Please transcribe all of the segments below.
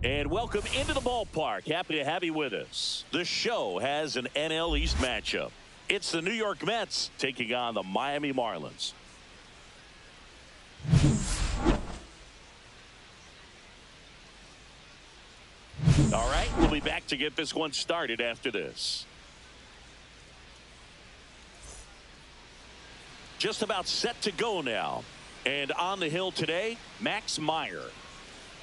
And welcome into the ballpark. Happy to have you with us. The show has an NL East matchup. It's the New York Mets taking on the Miami Marlins. All right, we'll be back to get this one started after this. Just about set to go now. And on the hill today, Max Meyer.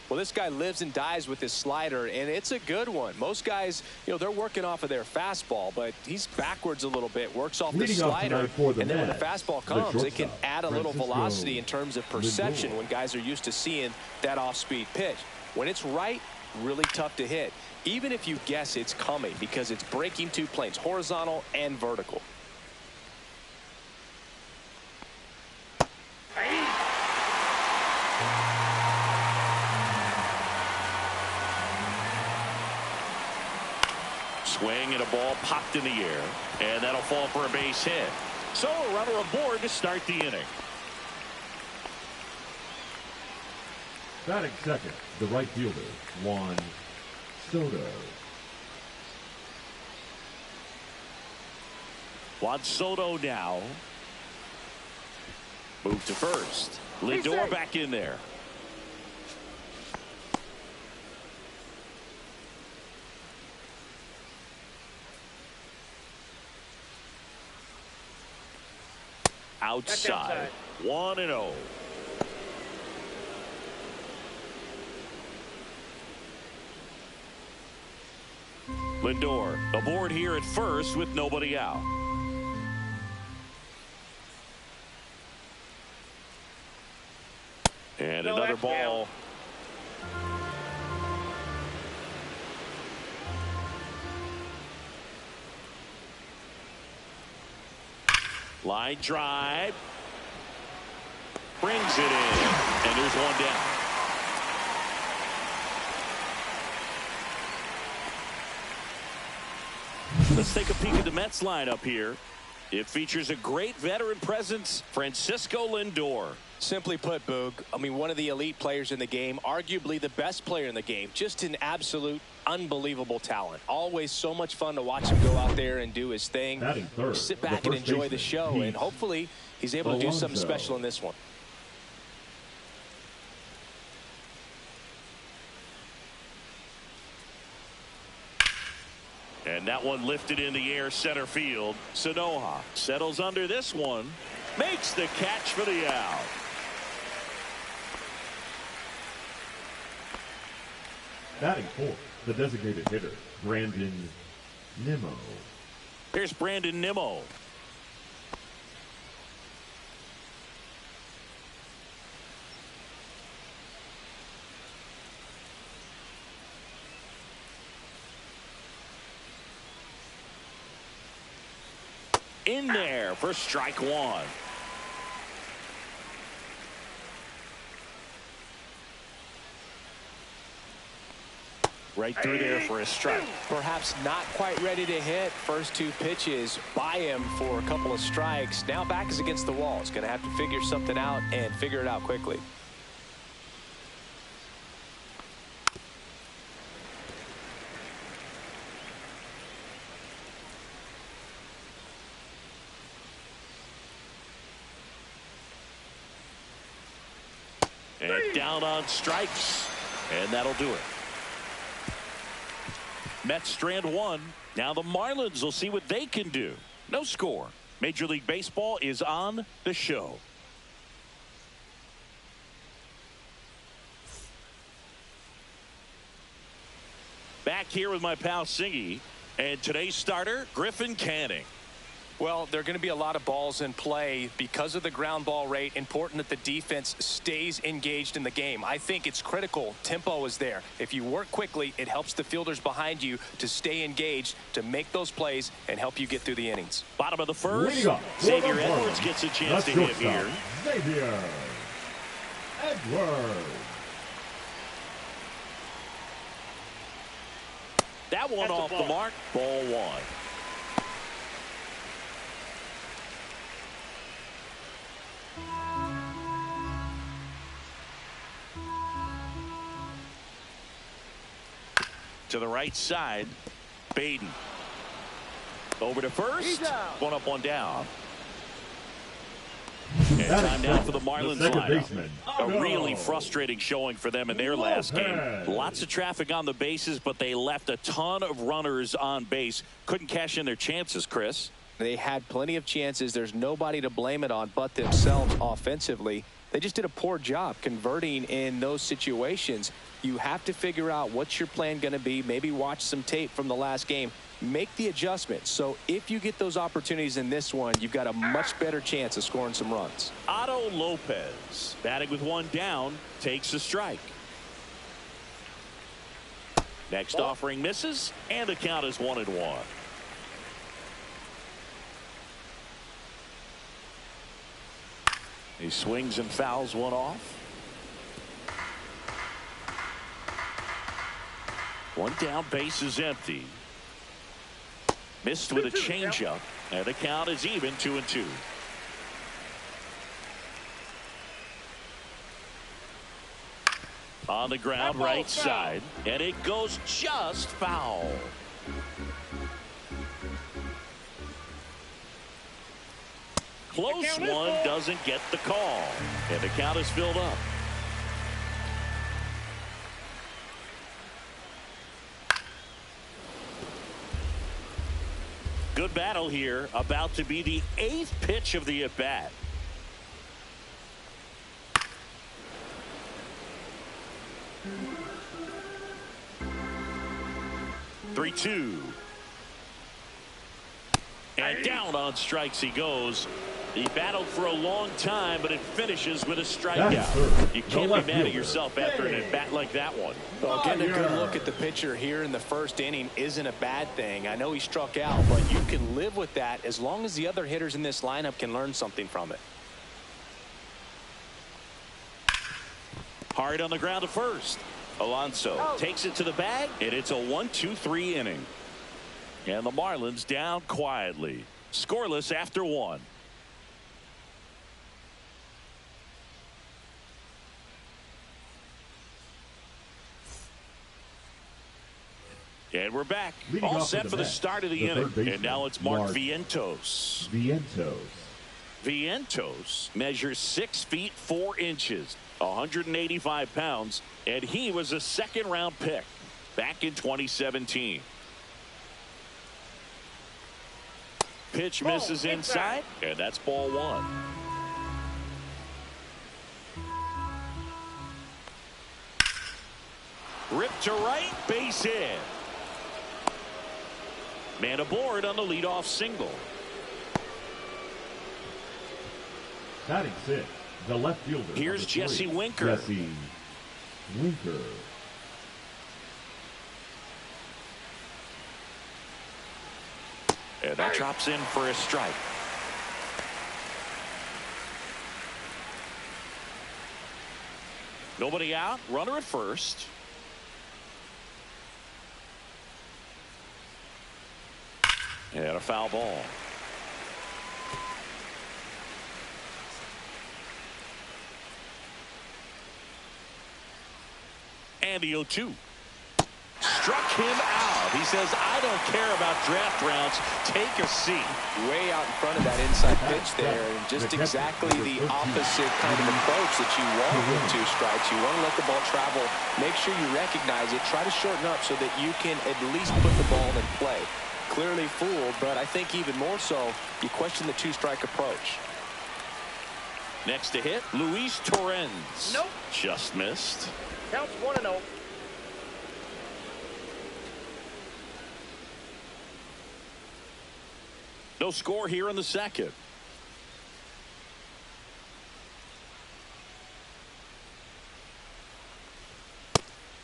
Well, this guy lives and dies with his slider, and it's a good one. Most guys, they're working off of their fastball, but he's backwards a little bit, works off the slider, and then when the fastball comes, it can add a little velocity in terms of perception when guys are used to seeing that off-speed pitch. When it's right, really tough to hit, even if you guess it's coming, because it's breaking two planes, horizontal and vertical. Swing and a ball popped in the air, and that'll fall for a base hit. So a runner aboard to start the inning. Batting second, the right fielder, Juan Soto. Juan Soto now. Move to first. Lindor back in there. Outside. 1-0. Lindor aboard here at first with nobody out. And another ball. Line drive. Brings it in. And there's one down. Let's take a peek at the Mets lineup here. It features a great veteran presence, Francisco Lindor. Simply put, Boog, one of the elite players in the game, arguably the best player in the game, just an absolute unbelievable talent. Always so much fun to watch him go out there and do his thing. Sit back and enjoy the show, and hopefully he's able to do something special in this one. And that one lifted in the air center field. Sanoja settles under this one. Makes the catch for the out. Batting fourth, the designated hitter, Brandon Nimmo. Here's Brandon Nimmo. In there for strike one. Right through there for a strike. Perhaps not quite ready to hit. First two pitches by him for a couple of strikes. Now back is against the wall. He's going to have to figure something out and figure it out quickly. And down on strikes. And that'll do it. Mets strand one. Now the Marlins will see what they can do. No score. Major League Baseball is on the show. Back here with my pal Singy. And today's starter, Griffin Canning. Well, there are going to be a lot of balls in play because of the ground ball rate. Important that the defense stays engaged in the game. I think it's critical. Tempo is there. If you work quickly, it helps the fielders behind you to stay engaged, to make those plays, and help you get through the innings. Bottom of the first, Xavier Edwards gets a chance to hit here. Xavier Edwards. That one off the mark. Ball one. To the right side. Baden. Over to first. One up, one down. And time now for the Marlins lineup. A really frustrating showing for them in their last game. Lots of traffic on the bases, but they left a ton of runners on base. Couldn't cash in their chances, Chris. They had plenty of chances. There's nobody to blame it on but themselves offensively. They just did a poor job converting in those situations. You have to figure out what's your plan going to be. Maybe watch some tape from the last game. Make the adjustment. So if you get those opportunities in this one, you've got a much better chance of scoring some runs. Otto Lopez, batting with one down, takes a strike. Next offering misses, and the count is 1-1. He swings and fouls one off. One down, base is empty. Missed with a changeup, and the count is even 2-2. On the ground, right side, and it goes just foul. Close one, doesn't get the call, and the count is filled up. Good battle here, about to be the 8th pitch of the at-bat. Three-two. And down on strikes he goes. He battled for a long time, but it finishes with a strikeout. You can't be mad at yourself after an at-bat like that one. Well, getting a good look at the pitcher here in the first inning isn't a bad thing. I know he struck out, but you can live with that as long as the other hitters in this lineup can learn something from it. Hard on the ground to first. Alonso takes it to the bag, and it's a 1-2-3 inning. And the Marlins down quietly. Scoreless after one. And we're back. All set for the start of the inning. And now it's Mark Vientos. Vientos measures 6 feet 4 inches, 185 pounds, and he was a second-round pick back in 2017. Pitch misses inside, and that's ball one. Ripped to right, base hit. Man aboard on the leadoff single. Batting 6, the left fielder. Here's Jesse Winker. And that drops in for a strike. Nobody out, runner at first. And a foul ball. And the 0-2. Struck him out. He says, I don't care about draft rounds. Take a seat. Way out in front of that inside pitch there, and just exactly the opposite kind of approach that you want with 2 strikes. You want to let the ball travel. Make sure you recognize it. Try to shorten up so that you can at least put the ball in play. Clearly fooled, but I think even more so, you question the 2-strike approach. Next to hit, Luis Torrens. Nope. Just missed. Counts 1-0. No score here in the second.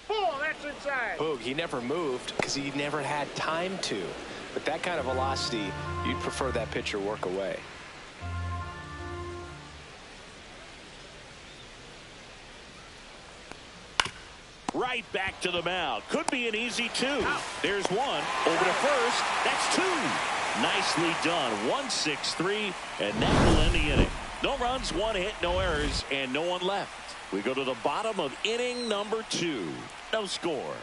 That's inside. Boog, he never moved because he never had time to. But that kind of velocity, you'd prefer that pitcher work away. Right back to the mound. Could be an easy 2. There's one. Over to first. That's 2. Nicely done. 1-6-3, and that will end the inning. No runs, 1 hit, no errors, and no one left. We go to the bottom of inning number 2. No score.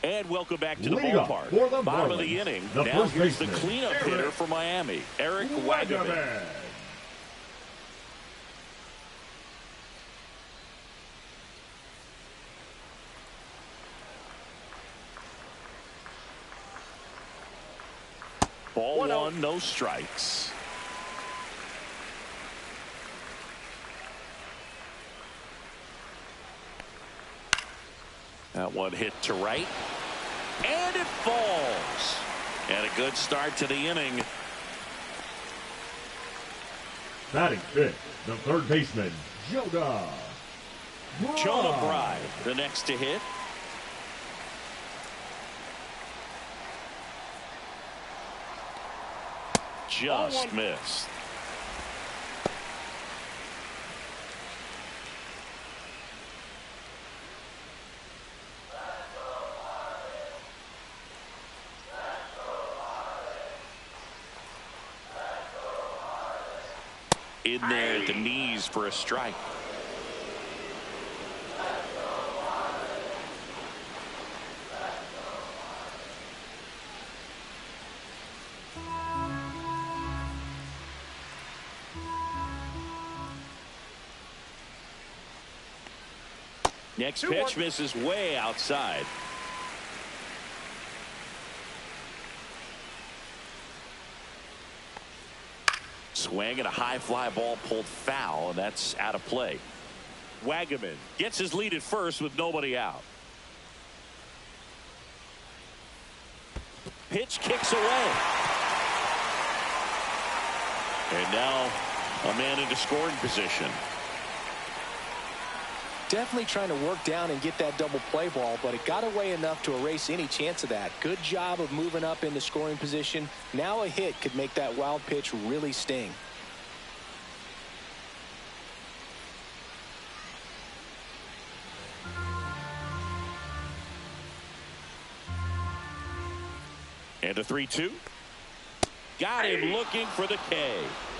And welcome back to the Leading off ballpark. for the Bottom of Marlins, the inning. the Now first here's the baseman, cleanup hitter for Miami, Eric Wagaman. Ball 1, no strikes. That one hit to right. And it falls. And a good start to the inning. Batting fifth, the third baseman, Jonah Bride, the next to hit. Just missed. In there at the knees for a strike. Next pitch misses way outside. Swing and a high fly ball pulled foul, and that's out of play. Wagaman gets his lead at first with nobody out. Pitch kicks away. And now a man into scoring position. Definitely trying to work down and get that double play ball, but it got away enough to erase any chance of that. Good job of moving up into scoring position. Now a hit could make that wild pitch really sting. And a 3-2. Got him looking for the K.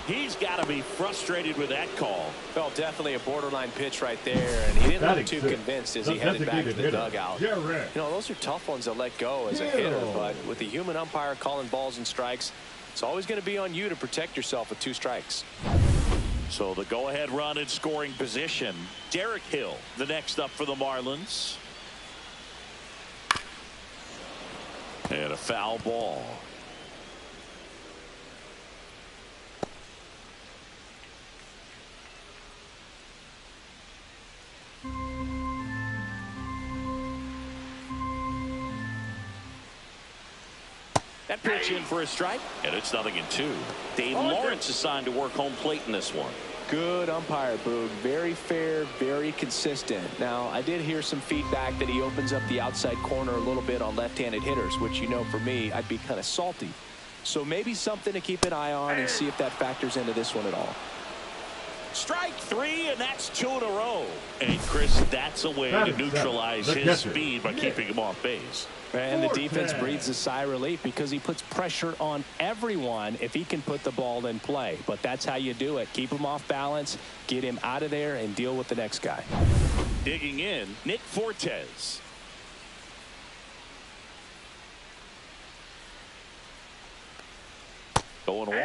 He's got to be frustrated with that call. Well, definitely a borderline pitch right there, and he didn't look too convinced as he headed back to the dugout. You know, those are tough ones to let go as a hitter, but with the human umpire calling balls and strikes, it's always going to be on you to protect yourself with 2 strikes. So the go-ahead run in scoring position. Derek Hill, the next up for the Marlins. And a foul ball. That pitch in for a strike, and it's 0-2. Dave Lawrence assigned to work home plate in this one. Good umpire, Boog. Very fair, very consistent. Now, I did hear some feedback that he opens up the outside corner a little bit on left-handed hitters, which, you know, for me, I'd be kind of salty. So maybe something to keep an eye on and see if that factors into this one at all. Strike 3, and that's 2 in a row. And, Chris, that's a way to neutralize his speed by keeping him off base. And the defense breathes a sigh of relief because he puts pressure on everyone if he can put the ball in play. But that's how you do it. Keep him off balance, get him out of there, and deal with the next guy. Digging in, Nick Fortes. Going 1.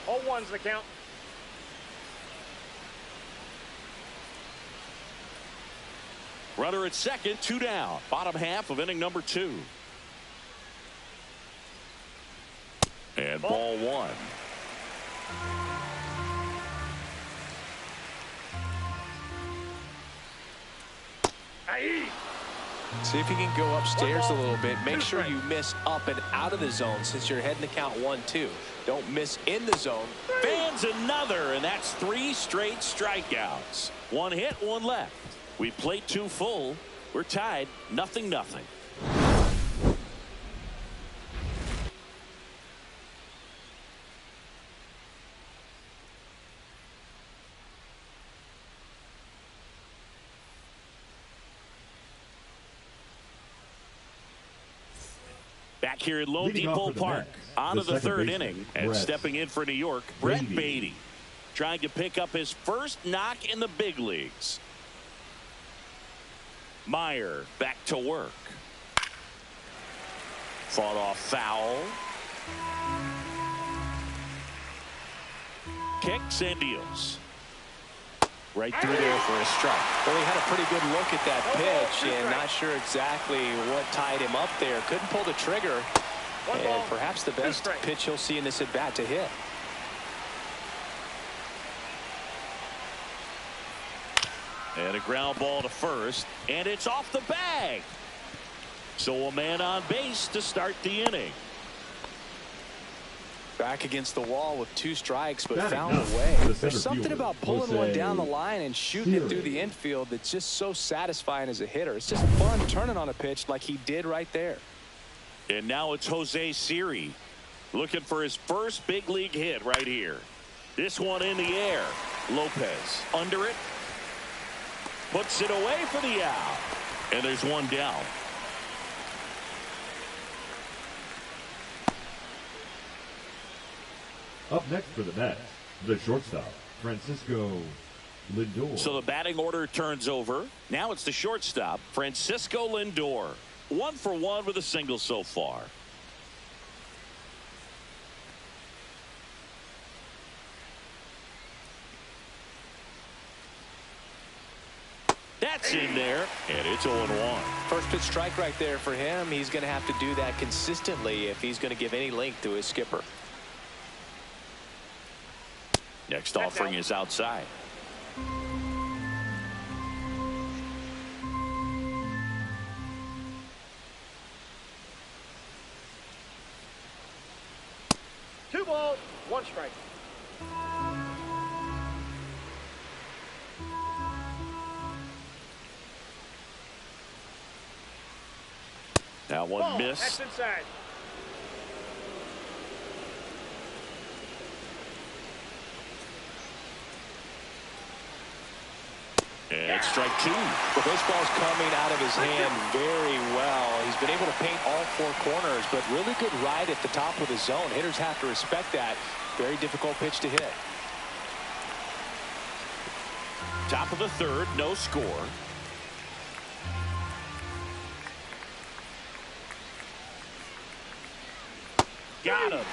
0-1's the count. Runner at second, 2 down. Bottom half of inning number 2. And ball 1. See if you can go upstairs a little bit. Make sure you miss up and out of the zone since you're heading to count 1-2. Don't miss in the zone. Fans another, and that's 3 straight strikeouts. 1 hit, 1 left. We played 2 full. We're tied 0-0. Back here at Lone Depot Park, on to the 3rd inning, and stepping in for New York, Brett Beatty, trying to pick up his first knock in the big leagues. Meyer back to work. Fought off foul. Kicks and deals. Right through there for a strike. Well, he had a pretty good look at that pitch and not sure exactly what tied him up there. Couldn't pull the trigger. And perhaps the best pitch he'll see in this at bat to hit. And a ground ball to first, and it's off the bag. So a man on base to start the inning. Back against the wall with 2 strikes, but found a way. There's something about pulling one down the line and shooting it through the infield that's just so satisfying as a hitter. It's just fun turning on a pitch like he did right there. And now it's Jose Siri looking for his first big league hit right here. This one in the air. Lopez under it. Puts it away for the out. And there's one down. Up next for the Mets, the shortstop, Francisco Lindor. So the batting order turns over. Now it's the shortstop, Francisco Lindor. 1 for 1 with a single so far. That's in there, and it's 0-1. First pitch strike right there for him. He's going to have to do that consistently if he's going to give any length to his skipper. Next offering is outside. Two balls, 1 strike. Now one miss. That's inside. And strike 2. The baseball's coming out of his hand very well. He's been able to paint all 4 corners, but really good ride at the top of the zone. Hitters have to respect that. Very difficult pitch to hit. Top of the 3rd, no score. Got him.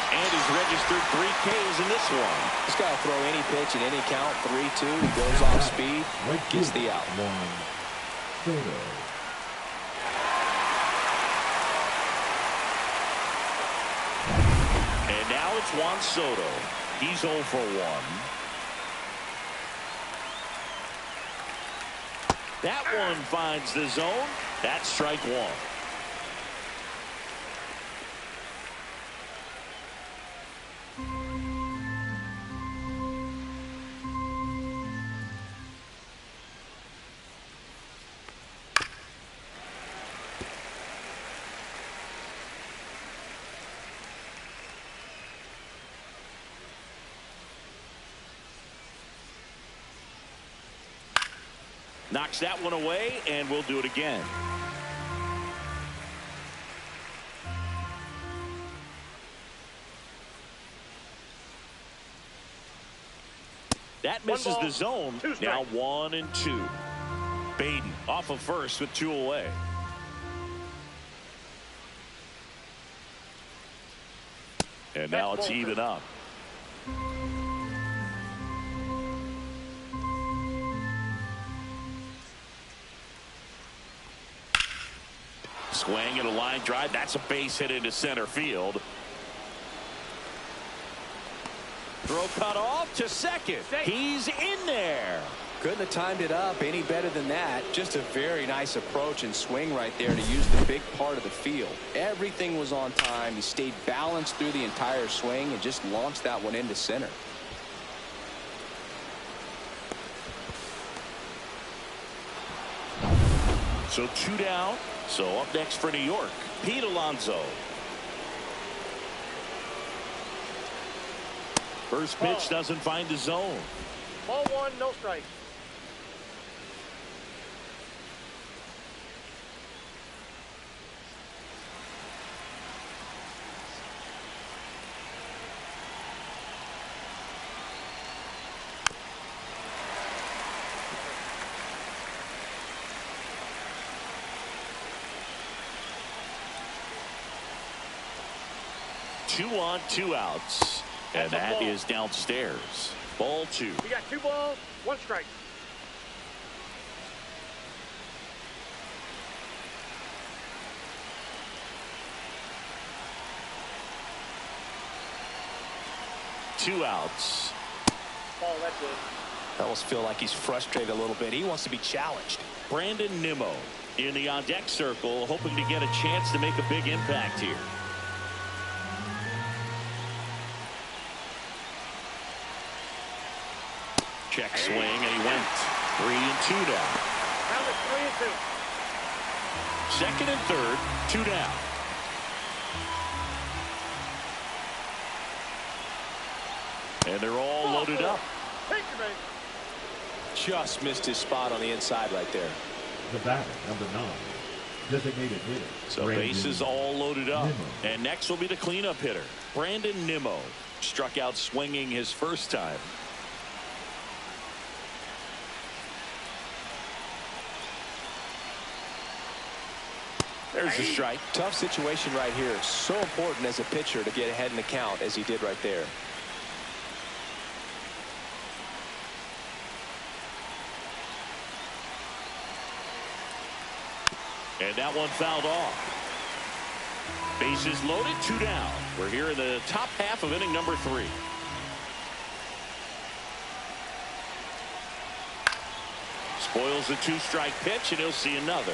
And he's registered 3 Ks in this one. This guy will throw any pitch at any count. 3-2. He goes off speed. Gets the out. And now it's Juan Soto. He's 0 for 1. That one finds the zone. That's strike 1. Knocks that one away, and we'll do it again. That misses the zone. Now 1 and 2. Baden off of first with 2 away. And now it's even up. Swing and a line drive. That's a base hit into center field. Throw cut off to second. He's in there. Couldn't have timed it up any better than that. Just a very nice approach and swing right there to use the big part of the field. Everything was on time. He stayed balanced through the entire swing and just launched that one into center. So 2 down. So up next for New York, Pete Alonso. First pitch doesn't find the zone. Ball 1, no strike. 2 on, 2 outs. And that is downstairs. Ball 2. We got 2 balls, 1 strike. Two outs. Ball, that's it. I almost feel like he's frustrated a little bit. He wants to be challenged. Brandon Nimmo in the on-deck circle, hoping to get a chance to make a big impact here. Check swing, and he went 3 and 2 down. Now it's 3 and 2. Second and third, 2 down. And they're all loaded up. Just missed his spot on the inside right there. The batter, number 9, designated hitter. So bases all loaded up. And next will be the cleanup hitter, Brandon Nimmo. Struck out swinging his first time. There's a strike. Tough situation right here. So important as a pitcher to get ahead in the count as he did right there. And that one fouled off. Bases loaded, 2 down. We're here in the top half of inning number 3. Spoils the 2-strike pitch, and he'll see another.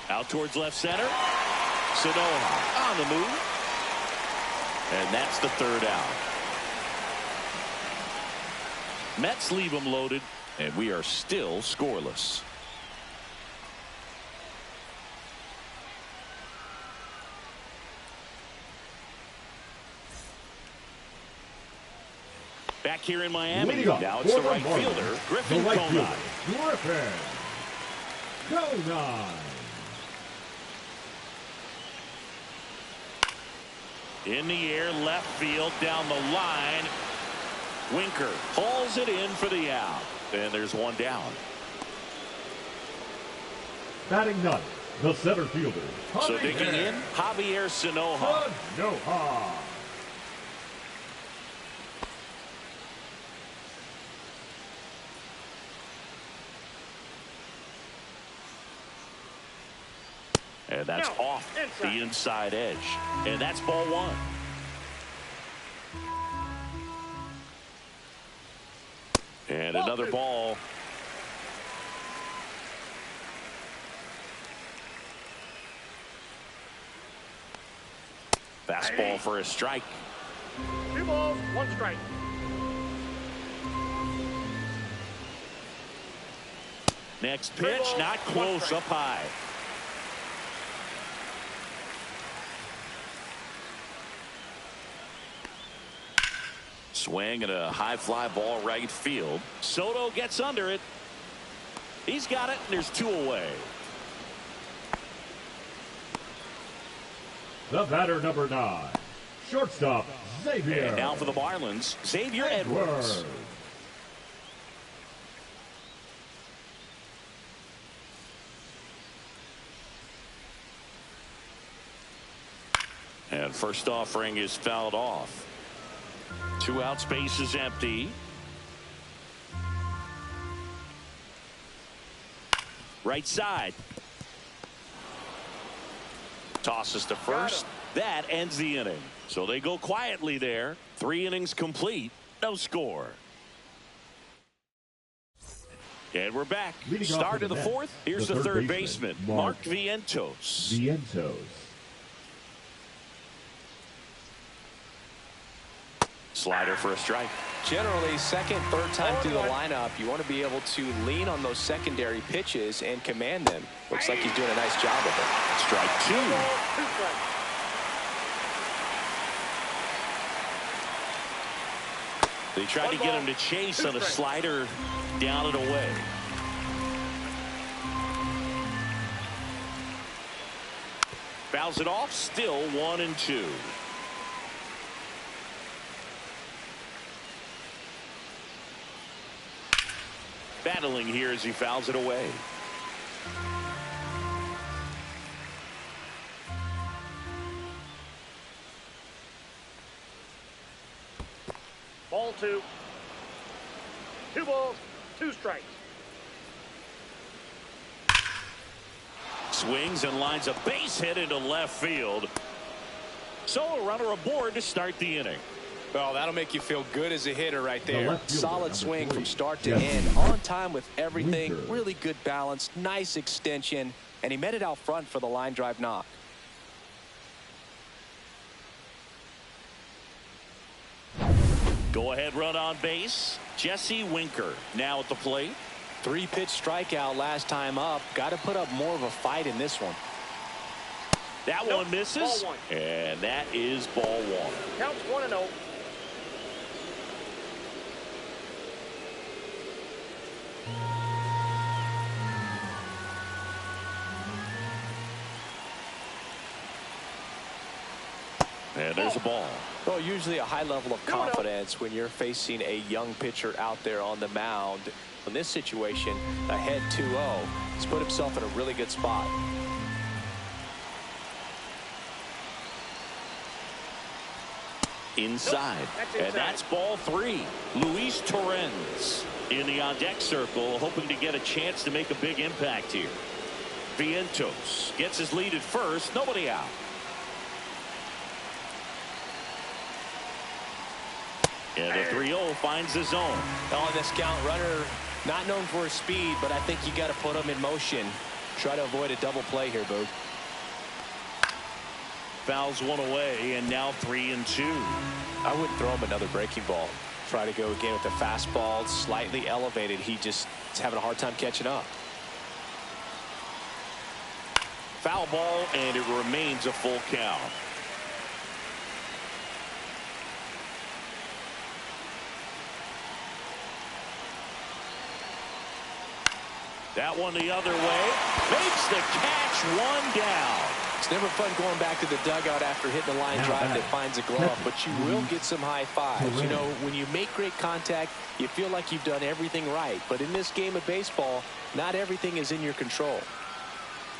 Out towards left center. Sanoha on the move. And that's the 3rd out. Mets leave them loaded, and we are still scoreless. Back here in Miami, now it's the right fielder, Griffin Conine. Griffin Conine. In the air, left field, down the line. Winker hauls it in for the out. And there's one down. Batting 9th, the center fielder. So digging in, Javier Sanoha. Sanoha. And that's off the inside edge. And that's ball 1. And another ball. Fastball for a strike. 2 balls, 1 strike. Next pitch, not close, up high. Swing and a high fly ball right field. Soto gets under it. He's got it, and there's 2 away. The batter, number 9, shortstop Xavier. And now for the Marlins, Xavier Edwards. And first offering is fouled off. 2 out, space is empty. Right side. Tosses to first. That ends the inning. So they go quietly there. 3 innings complete. No score. And we're back. Start of the 4th. Here's the third baseman, Mark Vientos. Slider for a strike. Generally, second, third time through the lineup, you want to be able to lean on those secondary pitches and command them. Looks like he's doing a nice job of it. Strike 2. They tried to get him to chase on a slider down and away. Fouls it off, still 1 and 2. battling here as he fouls it away. Ball 2. 2 balls, 2 strikes. Swings and lines a base hit into left field. So a runner aboard to start the inning. Well, that'll make you feel good as a hitter right there. Solid swing from start to end. On time with everything. Really good balance. Nice extension. And he met it out front for the line drive knock. Go ahead run on base. Jesse Winker now at the plate. 3-pitch strikeout last time up. Got to put up more of a fight in this one. That one misses. Ball 1. And that is ball 1. Counts 1-0. And there's a ball. Well, usually a high level of confidence when you're facing a young pitcher out there on the mound. In this situation, ahead 2-0, he's put himself in a really good spot. Inside. And that's ball 3. Luis Torrens in the on-deck circle, hoping to get a chance to make a big impact here. Vientos gets his lead at first. Nobody out. And the 3-0 finds the zone. On this count, runner not known for his speed, but I think you got to put him in motion. Try to avoid a double play here, Boog. Fouls one away, and now 3-2. I wouldn't throw him another breaking ball. Try to go again with the fastball, slightly elevated. He just is having a hard time catching up. Foul ball, and it remains a full count. That one the other way. Makes the catch, 1 down. It's never fun going back to the dugout after hitting a line drive that finds a glove, but you will get some high fives. You know, when you make great contact, you feel like you've done everything right. But in this game of baseball, not everything is in your control.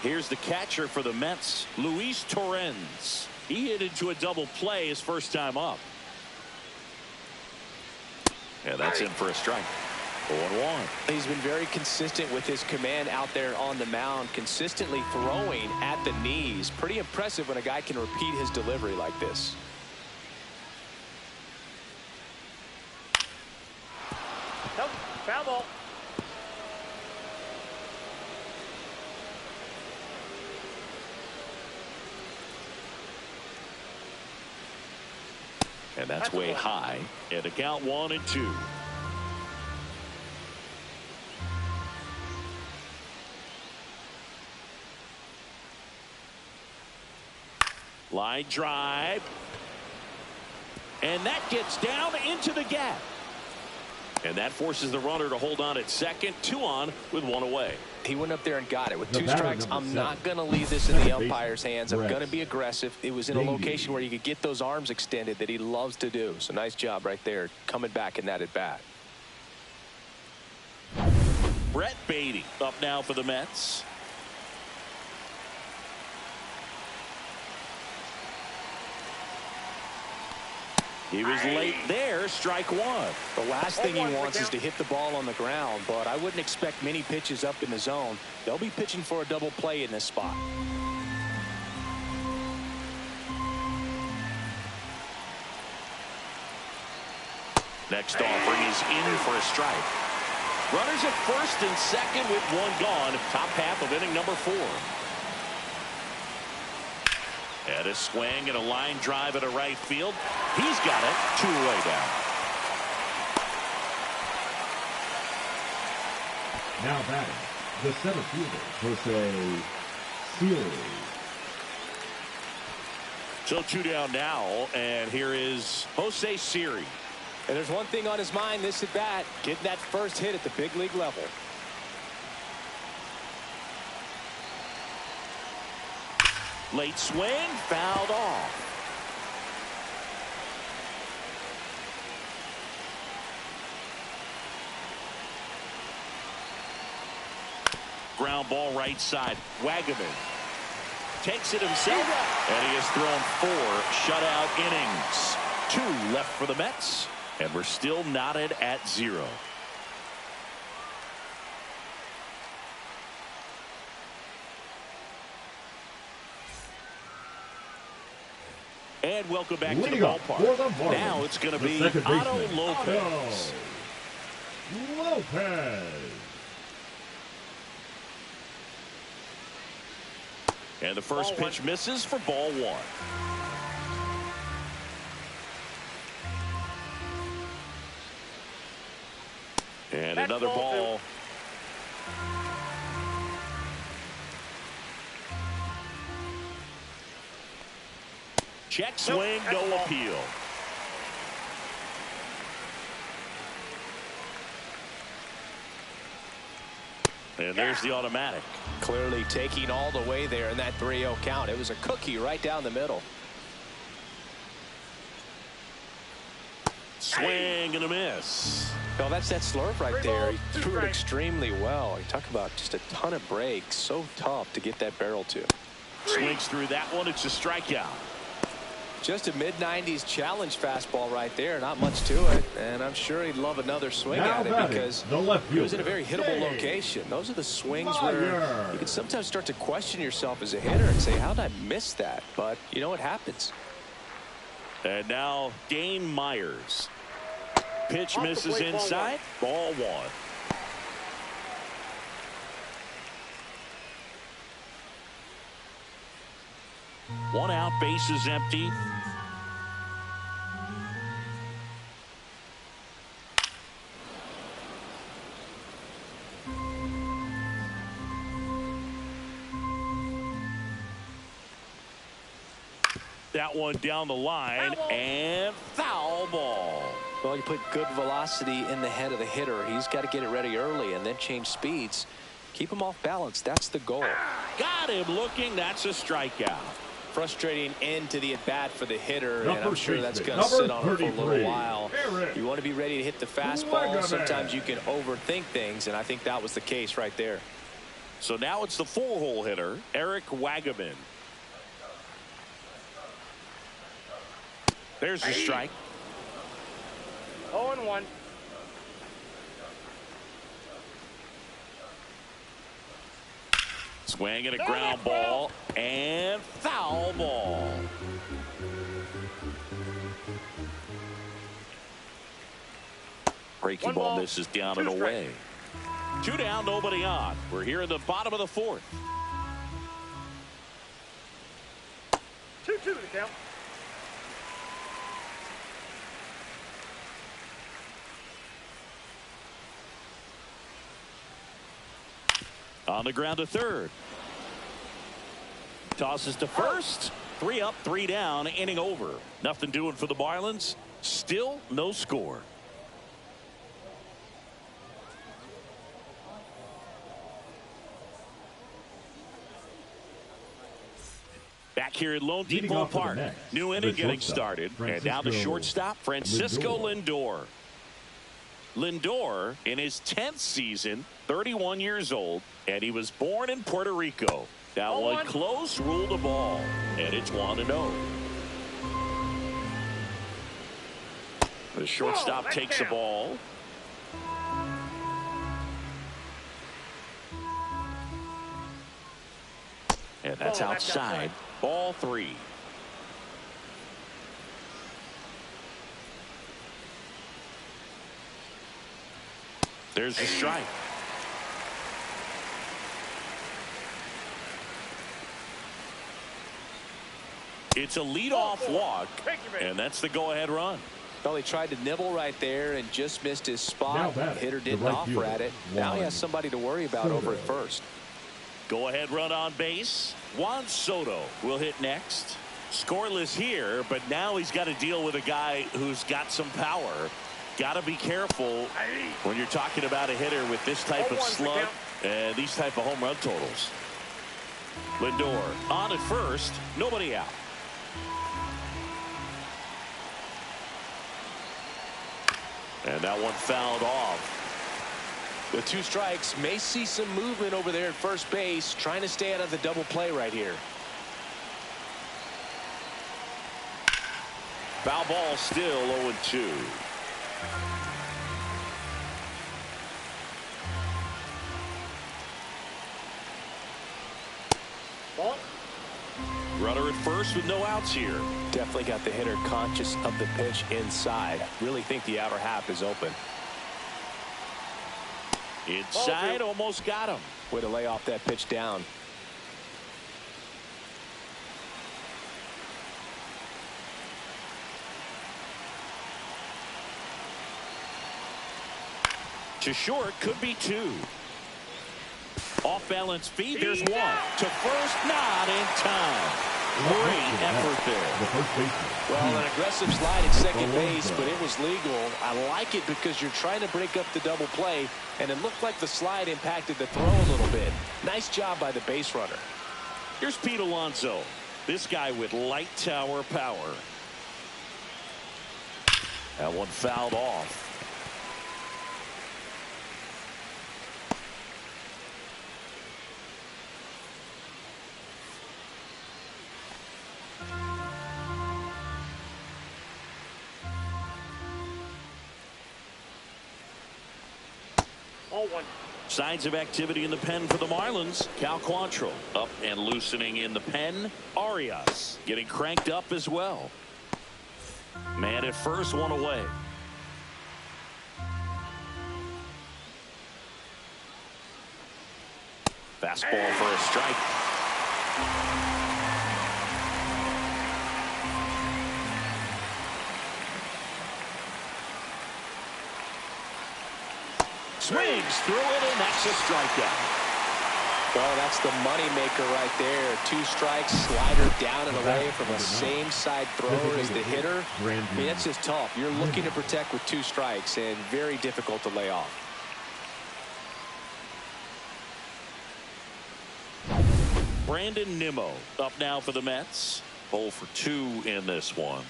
Here's the catcher for the Mets, Luis Torrens. He hit into a double play his first time up. And that's in for a strike. 0-1. He's been very consistent with his command out there on the mound, consistently throwing at the knees. Pretty impressive when a guy can repeat his delivery like this. Nope. Foul ball. And that's way high. And a count 1-2. Line drive. And that gets down into the gap. And that forces the runner to hold on at second. 2 on with 1 away. He went up there and got it with 2 strikes. I'm not going to leave this in the umpire's hands. I'm going to be aggressive. It was in a location where you could get those arms extended that he loves to do. So nice job right there coming back in that at bat. Brett Beatty up now for the Mets. He was late there, strike 1. The last thing he wants is to hit the ball on the ground, but I wouldn't expect many pitches up in the zone. They'll be pitching for a double play in this spot. Next offering is in for a strike. Runners at first and second with 1 gone. Top half of inning number 4. And a swing and a line drive at a right field. He's got it. 2 away down. Now batting, the center fielder, Jose Siri. So 2 down now, and here is Jose Siri. And there's one thing on his mind this at bat, getting that first hit at the big league level. Late swing, fouled off. ground ball right side. Wagaman takes it himself, and he has thrown 4 shutout innings. 2 left for the Mets, and we're still knotted at 0. And welcome back to the ballpark. Now it's going to be Otto Lopez. And the first pitch misses for ball 1. And another ball. Check swing, no appeal. And there's the automatic. Clearly taking all the way there in that 3-0 count. It was a cookie right down the middle. Swing and a miss. Well, that's that slurve right there. He threw it extremely well. You talk about just a ton of breaks. So tough to get that barrel to. Swings through that one. It's a strikeout. Just a mid-90s challenge fastball right there. Not much to it. And I'm sure he'd love another swing at it because he was in a very hittable location. Those are the swings where you can sometimes start to question yourself as a hitter and say, how did I miss that? But, you know, it happens. And now Dane Myers. Pitch misses inside. Ball 1. One out, bases empty. That one down the line and foul ball. Well, you put good velocity in the head of the hitter. He's got to get it ready early and then change speeds. Keep him off balance. That's the goal. Got him looking. That's a strikeout. Frustrating end to the at-bat for the hitter, and I'm sure that's going to sit on him for a little while. You want to be ready to hit the fastball. Sometimes you can overthink things, and I think that was the case right there. So now it's the 4-hole hitter, Eric Wagaman. There's the strike. 0-1. Swing and a ground ball and foul ball. Breaking ball misses down and away. 2 down, nobody on. We're here in the bottom of the 4th. 2-2 to count. On the ground to third. Tosses to first. 3 up, 3 down, inning over. Nothing doing for the Marlins. Still no score. Back here at Lone Depot Park. New inning getting started. And now the shortstop, Francisco Lindor. Lindor in his 10th season, 31 years old, and he was born in Puerto Rico. Now one close, ruled a ball, and it's 1-0. The shortstop takes a ball. And that's outside. Ball 3. There's the strike. It's a leadoff walk, and that's the go-ahead run. Well, he tried to nibble right there and just missed his spot. Hitter didn't offer at it. Now he has somebody to worry about over at first. Go-ahead run on base. Juan Soto will hit next. Scoreless here, but now he's got to deal with a guy who's got some power. Got to be careful when you're talking about a hitter with this type of slug and these type of home run totals. Lindor on at first, nobody out. And that one fouled off. The 2 strikes, may see some movement over there at first base, trying to stay out of the double play right here. Foul ball, still 0-2. Ball. Runner at first with no outs here. Definitely got the hitter conscious of the pitch inside. Really think the outer half is open. Inside, almost got him. Way to lay off that pitch down. To short, could be 2. Off balance feed, there's 1. To first, not in time. Great effort there. Well, an aggressive slide at second base, but it was legal. I like it because you're trying to break up the double play, and it looked like the slide impacted the throw a little bit. Nice job by the base runner. Here's Pete Alonso. This guy with light tower power. That one fouled off. Signs of activity in the pen for the Marlins. Cal Quantrill up and loosening in the pen. Arias getting cranked up as well. Man at first, 1 away. Fastball for a strike. Swings through it, and that's a strikeout. Well, that's the money maker right there. 2 strikes, slider down and away from the same side thrower as the hitter. I mean, that's just tough. You're looking to protect with 2 strikes, and very difficult to lay off. Brandon Nimmo up now for the Mets. 0 for 2 in this one.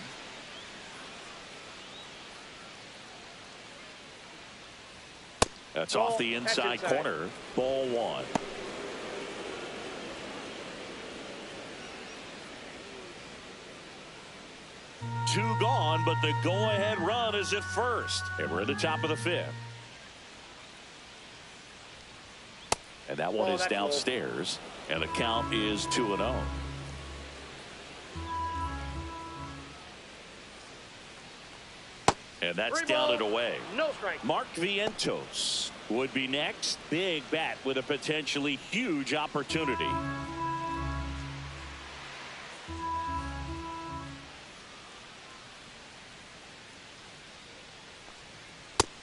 That's off the inside corner. Ball 1. Two gone, but the go-ahead run is at first. And we're at the top of the 5th. And that one is downstairs. And the count is 2-0. And that's down and away. No strike. Mark Vientos would be next. Big bat with a potentially huge opportunity.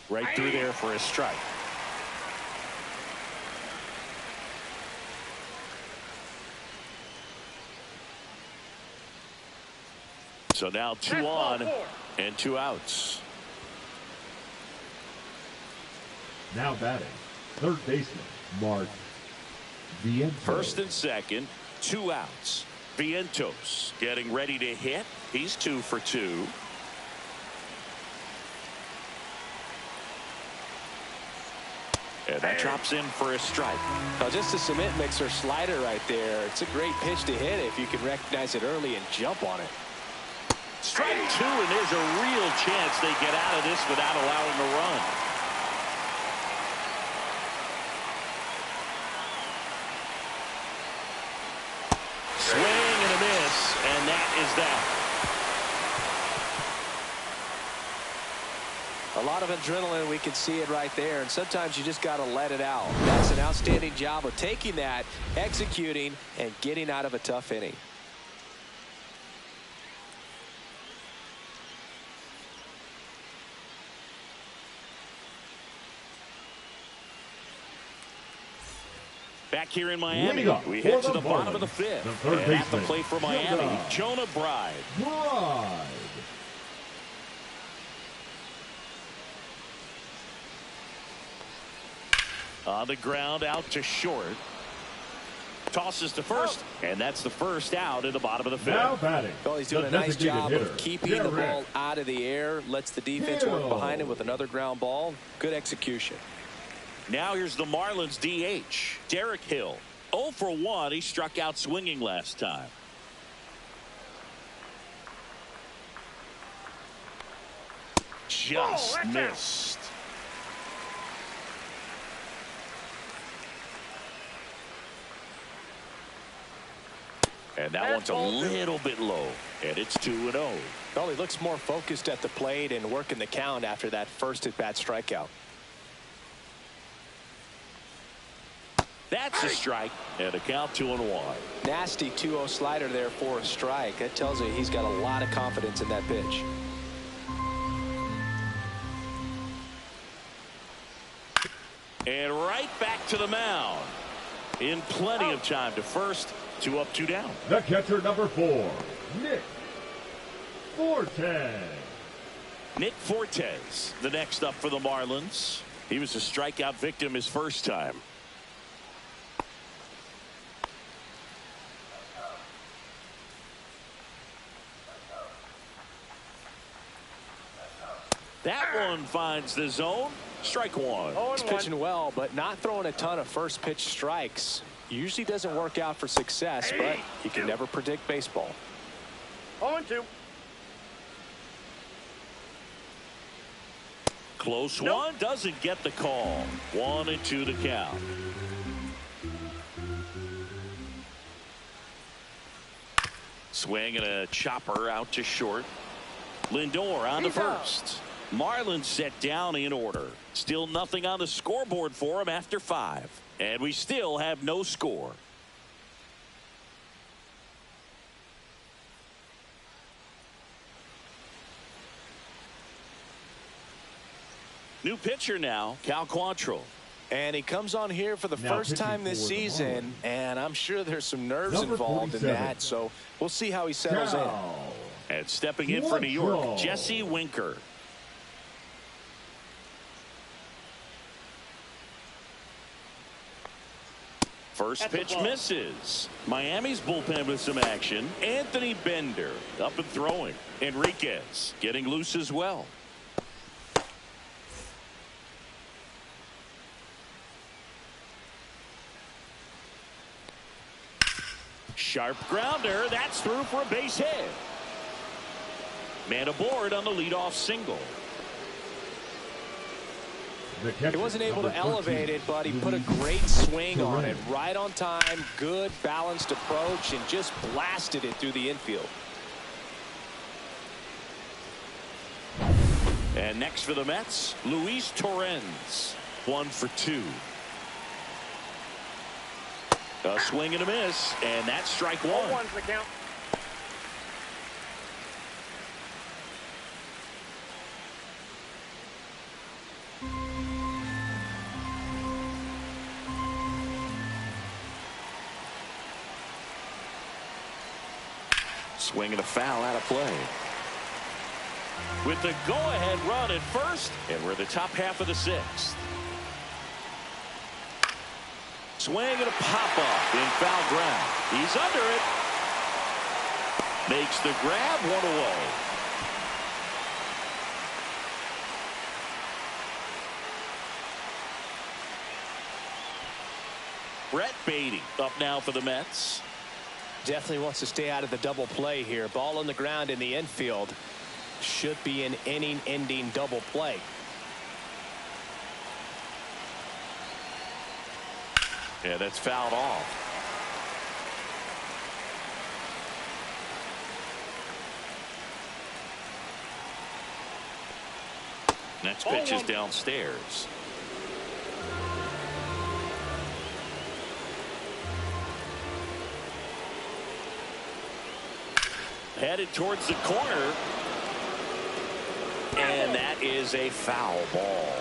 Right through there for a strike. So now 2 on and 2 outs. Now batting, third baseman, Mark Vientos. First and second, 2 outs. Vientos getting ready to hit. He's 2 for 2. And that drops in for a strike. Now just a cement mixer slider right there. It's a great pitch to hit if you can recognize it early and jump on it. Strike 2, and there's a real chance they get out of this without allowing a run. Swing and a miss, and that is that. A lot of adrenaline, we can see it right there, and sometimes you just got to let it out. That's an outstanding job of taking that, executing, and getting out of a tough inning. Back here in Miami, we head to the bottom of the 5th. And at the plate for Miami, Jonah Bride. On the ground, out to short. Tosses to first, and that's the first out in the bottom of the 5th. Now batting. Well, he's doing a nice job of keeping the ball out of the air, lets the defense work behind him with another ground ball. Good execution. Now here's the Marlins DH, Derek Hill. 0 for 1. He struck out swinging last time. Just missed. And that one's a little bit low. And it's 2-0. Well, he looks more focused at the plate and working the count after that first at-bat strikeout. That's a strike. And a count 2-1. Nasty 2-0 slider there for a strike. That tells you he's got a lot of confidence in that pitch. And right back to the mound. In plenty of time to first. 2 up, 2 down. The catcher, number 4, Nick Fortes. Nick Fortes, the next up for the Marlins. He was a strikeout victim his first time. That one finds the zone. Strike one. He's pitching well, but not throwing a ton of first pitch strikes. Usually doesn't work out for success, but you can never predict baseball. 0-2. Close one, doesn't get the call. 1-2 to count. Swing and a chopper out to short. Lindor on to first. Marlins set down in order. Still nothing on the scoreboard for him after 5. And we still have no score. New pitcher now, Cal Quantrill. And he comes on here for the first time this season, and I'm sure there's some nerves involved in that, so we'll see how he settles in. And stepping in for New York, Jesse Winker. First pitch misses. Miami's bullpen with some action. Anthony Bender up and throwing. Enriquez getting loose as well. Sharp grounder. That's through for a base hit. Man aboard on the leadoff single. He wasn't able to elevate it, but he put a great swing on it. Right on time, good balanced approach, and just blasted it through the infield. And next for the Mets, Luis Torrens. 1 for 2. A swing and a miss, and that's strike one. 0-1's the count. Swing and a foul out of play. With the go-ahead run at first, and we're in the top half of the 6th. Swing and a pop-up in foul ground. He's under it. Makes the grab, 1 away. Brett Beatty up now for the Mets. Definitely wants to stay out of the double play here. Ball on the ground in the infield. Should be an inning-ending double play. Yeah, that's fouled off. Next pitch is downstairs. Headed towards the corner. And that is a foul ball.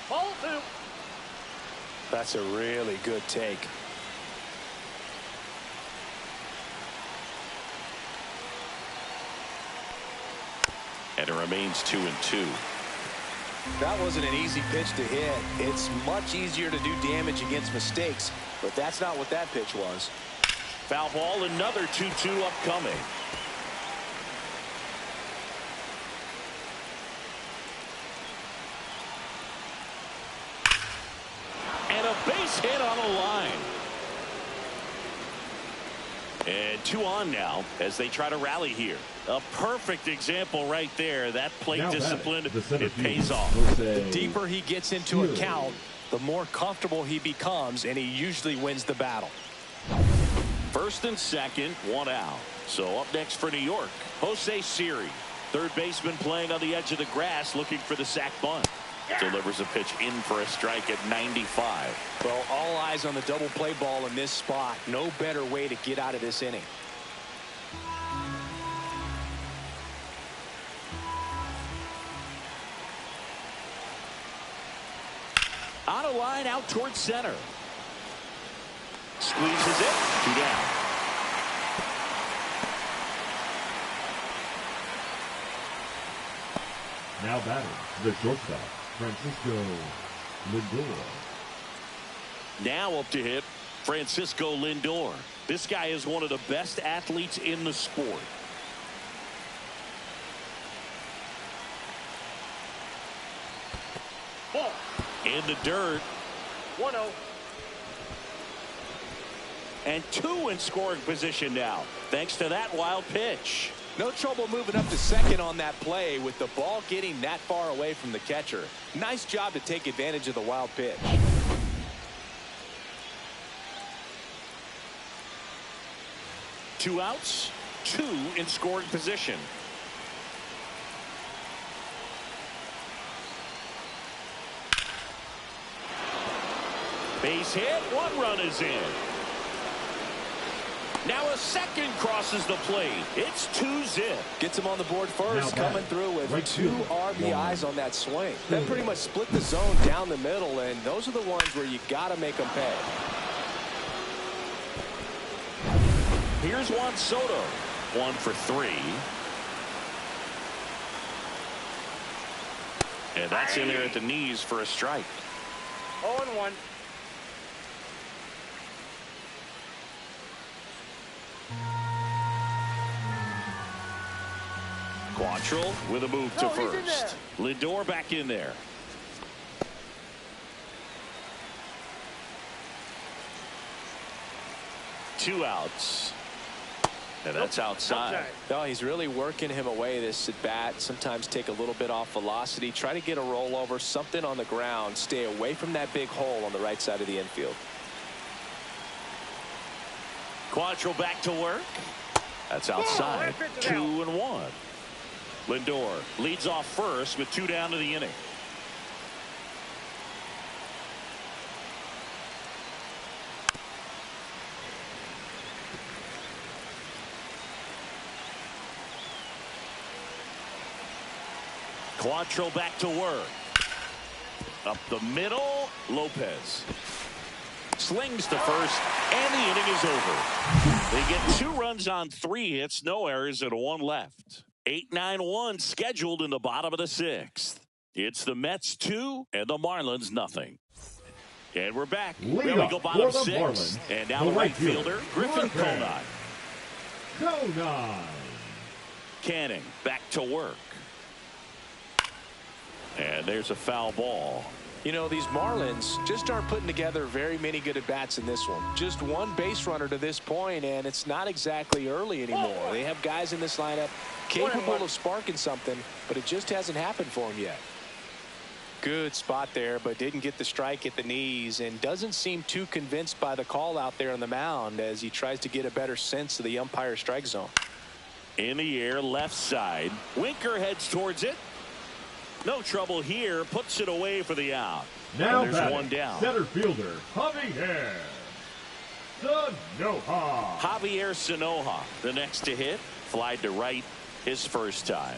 Ball 2. That's a really good take. And it remains 2-2. That wasn't an easy pitch to hit. It's much easier to do damage against mistakes, but that's not what that pitch was. Foul ball, another 2-2 upcoming. And a base hit on the line. And 2 on now as they try to rally here. A perfect example right there. That plate discipline, it pays off. The deeper he gets into a count, the more comfortable he becomes, and he usually wins the battle. First and second, 1 out. So up next for New York, Jose Siri, third baseman playing on the edge of the grass, looking for the sac bunt. Delivers a pitch in for a strike at 95. Well, all eyes on the double play ball in this spot. No better way to get out of this inning. On a line out towards center. Squeezes it. 2 down. Now batting, the shortstop, Francisco Lindor. Now up to hit, Francisco Lindor. This guy is one of the best athletes in the sport. Ball. In the dirt. 1-0. And 2 in scoring position now, thanks to that wild pitch. No trouble moving up to second on that play with the ball getting that far away from the catcher. Nice job to take advantage of the wild pitch. Two outs, 2 in scoring position. Base hit, 1 run is in. Now a second crosses the plate. It's 2-zip. Gets him on the board first, coming through with 2 RBIs on that swing. That pretty much split the zone down the middle, and those are the ones where you got to make them pay. Here's Juan Soto. 1 for 3. And that's in there at the knees for a strike. 0-1. Quantrill with a move to first. Lindor back in there. Two outs. And that's outside. No, he's really working him away this at bat. Sometimes take a little bit off velocity. Try to get a rollover, something on the ground. Stay away from that big hole on the right side of the infield. Quantrill back to work. That's outside. 2-1. Lindor leads off first with 2 down to the inning. Quantrill back to work. Up the middle, Lopez slings to first, and the inning is over. They get 2 runs on 3 hits, no errors, and 1 left. 8-9-1 scheduled in the bottom of the 6th. It's the Mets 2 and the Marlins nothing. And we're back. There we go, bottom 6. And now the right fielder, Griffin Conine. Canning back to work. And there's a foul ball. You know, these Marlins just aren't putting together very many good at-bats in this one. Just 1 base runner to this point, and it's not exactly early anymore. They have guys in this lineup capable of sparking something, but it just hasn't happened for them yet. Good spot there, but didn't get the strike at the knees, and doesn't seem too convinced by the call out there on the mound as he tries to get a better sense of the umpire's strike zone. In the air, left side. Winker heads towards it. No trouble here. Puts it away for the out. Now there's 1 down. Center fielder, Javier Sanoja. Javier Sanoja, the next to hit. Flied to right his first time.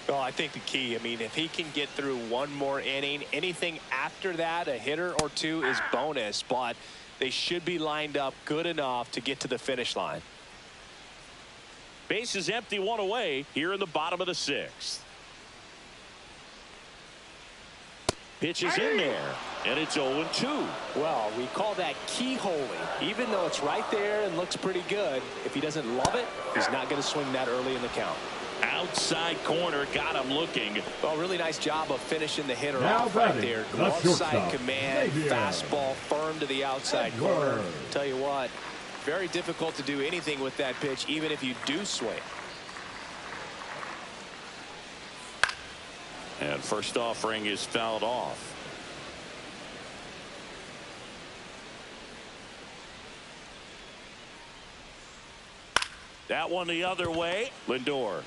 Well, I think the key, I mean, if he can get through 1 more inning, anything after that, a hitter or 2 is bonus, but they should be lined up good enough to get to the finish line. Base is empty, 1 away here in the bottom of the 6th. Pitch is in there, and it's 0-2. Well, we call that keyholing. Even though it's right there and looks pretty good, if he doesn't love it, he's not going to swing that early in the count. Outside corner, got him looking. Well, really nice job of finishing the hitter Now off right batting, there. the Glove side shortstop, command, Xavier. fastball firm to the outside corner. Tell you what, very difficult to do anything with that pitch, even if you do swing. And first offering is fouled off. That one the other way. Lindor.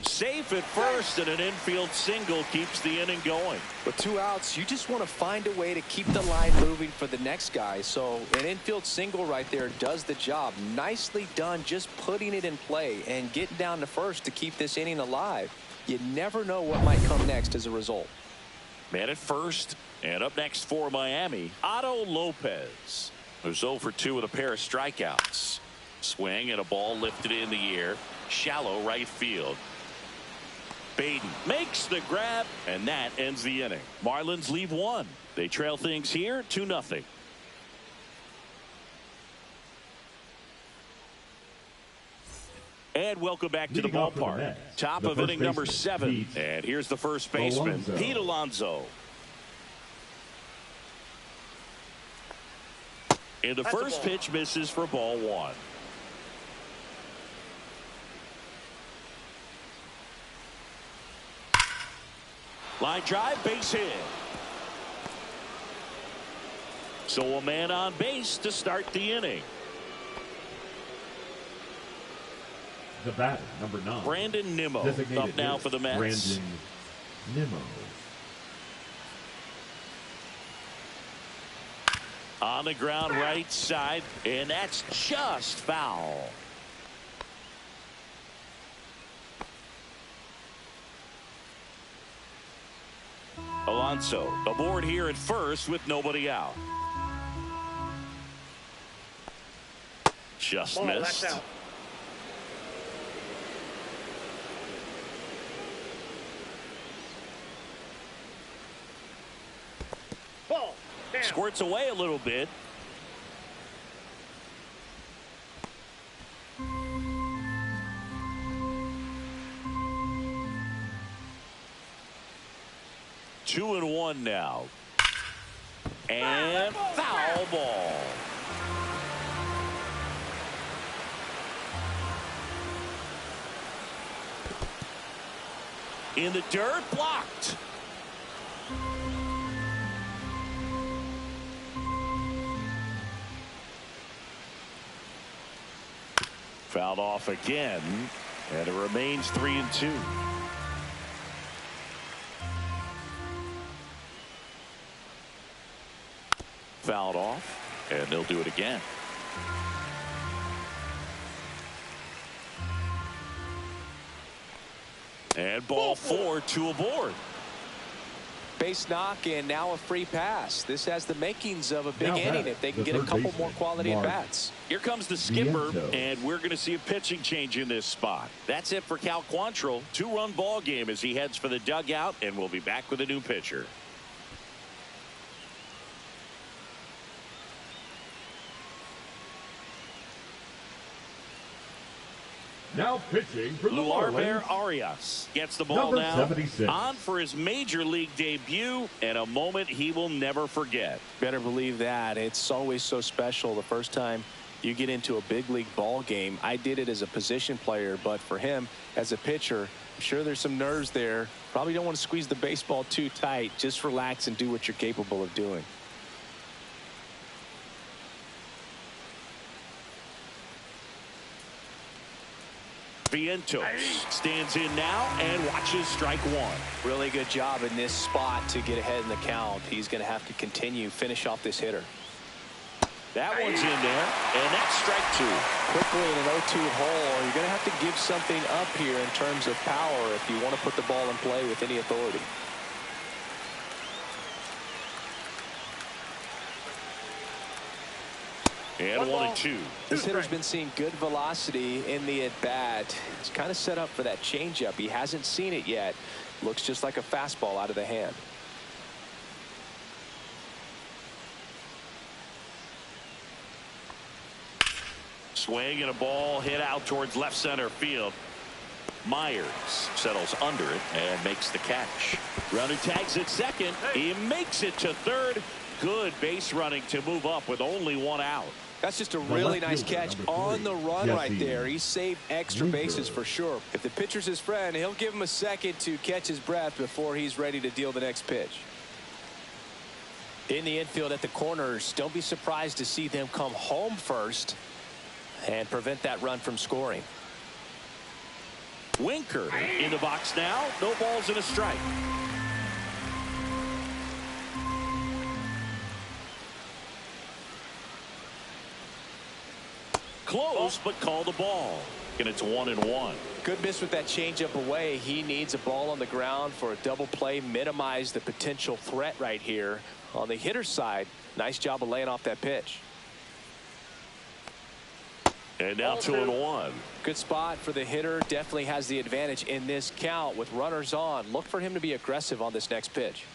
Safe at first, and an infield single keeps the inning going. With 2 outs, you just want to find a way to keep the line moving for the next guy. So an infield single right there does the job. Nicely done, just putting it in play and getting down to first to keep this inning alive. You never know what might come next as a result. Man at first, and up next for Miami, Otto Lopez, who's 0 for 2 with a pair of strikeouts. Swing and a ball lifted in the air, shallow right field. Baden makes the grab, and that ends the inning. Marlins leave 1. They trail things here 2-0. And welcome back to the ballpark. Top of inning number 7. And here's the first baseman, Pete Alonso. And the first pitch misses for ball 1. Line drive, base hit. So a man on base to start the inning. The batter, number 9. Brandon Nimmo up now for the Mets. Brandon Nimmo. On the ground right side, and that's just foul. Alonso aboard here at first with nobody out. Just missed. That's out. Ball. Down. Squirts away a little bit. Two and one now. And foul ball. In the dirt, blocked. Fouled off again, and it remains 3-2. Fouled off, and they'll do it again. And ball 4, 2 aboard. Base knock and now a free pass. This has the makings of a big inning if they can get a couple more quality at bats. Here comes the skipper, and we're going to see a pitching change in this spot. That's it for Cal Quantrill. 2-run ball game as he heads for the dugout, and we'll be back with a new pitcher. Now pitching for the Luarber Marlins, Arias gets the ball number now 76. on for his major league debut, and a moment he will never forget. Better believe that. It's always so special the first time you get into a big league ball game. I did it as a position player, but for him as a pitcher, I'm sure there's some nerves there. Probably don't want to squeeze the baseball too tight. Just relax and do what you're capable of doing. Vientos stands in now and watches strike 1. Really good job in this spot to get ahead in the count. He's going to have to continue, finish off this hitter. That one's in there, and that's strike 2. Quickly in an 0-2 hole, you're going to have to give something up here in terms of power if you want to put the ball in play with any authority. And 1-2. This hitter's been seeing good velocity in the at-bat. He's kind of set up for that changeup. He hasn't seen it yet. Looks just like a fastball out of the hand. Swing and a ball hit out towards left center field. Myers settles under it and makes the catch. Runner tags at second. He makes it to third. Good base running to move up with only one out. That's just a really nice catch on the run right there. He saved extra bases for sure. If the pitcher's his friend, he'll give him a second to catch his breath before he's ready to deal the next pitch. In the infield at the corners, don't be surprised to see them come home first and prevent that run from scoring. Winker in the box now. No balls and a strike. Close, but call the ball. And it's 1-1. Good miss with that changeup away. He needs a ball on the ground for a double play. Minimize the potential threat right here. On the hitter's side, nice job of laying off that pitch. And now 2-1. Good spot for the hitter. Definitely has the advantage in this count with runners on. Look for him to be aggressive on this next pitch.